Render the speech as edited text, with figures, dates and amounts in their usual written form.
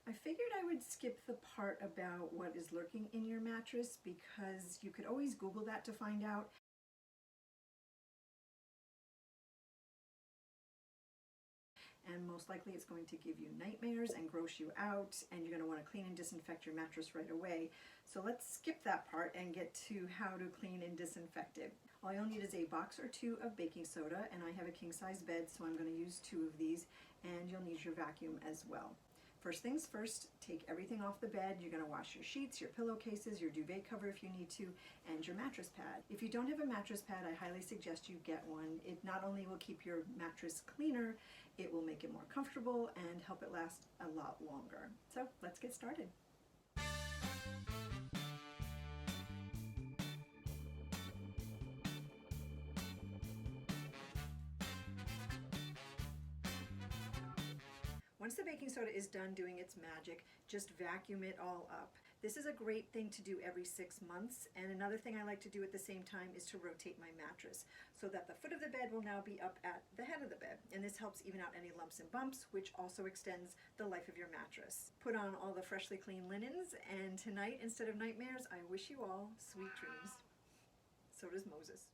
I figured I would skip the part about what is lurking in your mattress because you could always Google that to find out. And most likely it's going to give you nightmares and gross you out, and you're going to want to clean and disinfect your mattress right away. So let's skip that part and get to how to clean and disinfect it. All you'll need is a box or two of baking soda, and I have a king size bed, so I'm going to use 2 of these, and you'll need your vacuum as well. First things first, take everything off the bed. You're going to wash your sheets, your pillowcases, your duvet cover if you need to, and your mattress pad. If you don't have a mattress pad, I highly suggest you get one. It not only will keep your mattress cleaner, it will make it more comfortable and help it last a lot longer. So let's get started. Once the baking soda is done doing its magic, just vacuum it all up. This is a great thing to do every 6 months, and another thing I like to do at the same time is to rotate my mattress so that the foot of the bed will now be up at the head of the bed, and this helps even out any lumps and bumps, which also extends the life of your mattress. Put on all the freshly cleaned linens, and tonight, instead of nightmares, I wish you all sweet dreams. So does Moses.